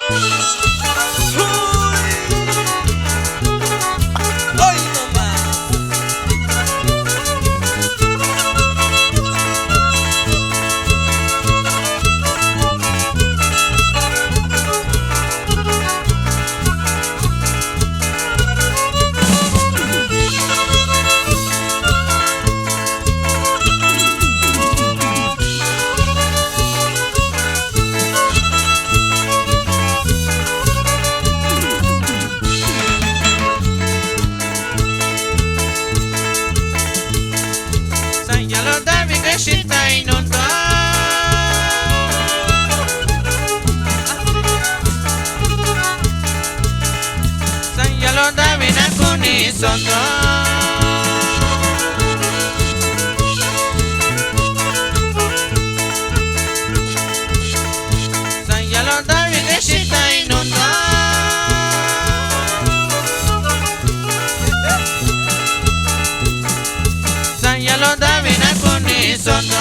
Hoy nomás. Sayalo dabi kashitai nonto Sayalo dabi nakuni sonto Sayalo dabi kashitai nonto Sayalo dabi nakuni sonto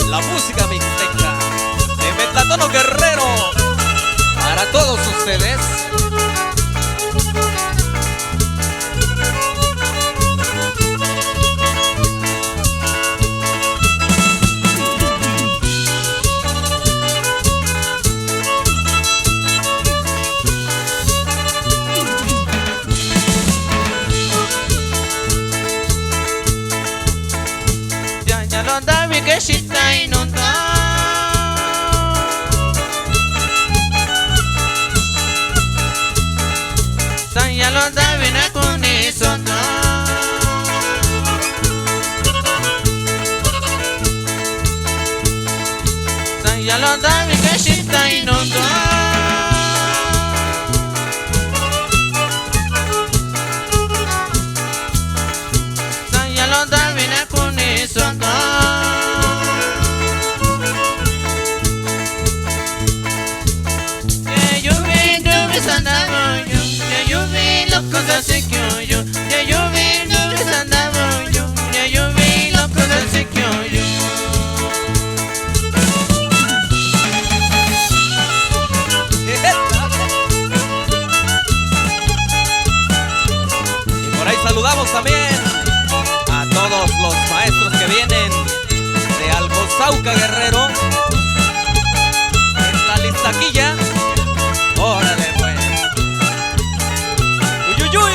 La música mixteca de Metlatono Guerrero para todos ustedes. Ya lo dabi que shitai nonto Sayalo dabi nakuni sonto Sayalo dabi que shitai nonto Sayalo dabi nakuni sonto Así que yo, ya yo vi nubes andaba yo, ya yo vi locos así que yo. Y por ahí saludamos también a todos los maestros que vienen de Algozauca, Guerrero, en la Listaquilla. Órale pues. Uyuyuy.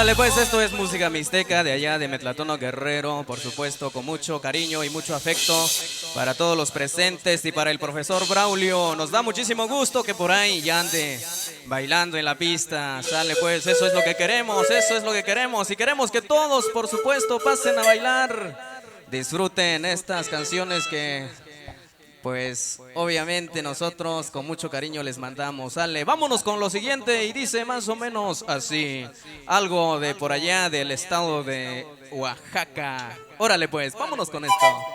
Órale pues, esto es música mixteca de allá de Metlatono Guerrero, por supuesto, con mucho cariño y mucho afecto para todos los presentes y para el profesor Braulio. Nos da muchísimo gusto que por ahí ya ande bailando en la pista. Sale pues, eso es lo que queremos, eso es lo que queremos. Y queremos que todos, por supuesto, pasen a bailar. Disfruten estas canciones que, pues, obviamente nosotros con mucho cariño les mandamos. Sale, vámonos con lo siguiente y dice más o menos así. Algo de por allá del estado de Oaxaca. Órale pues, vámonos con esto.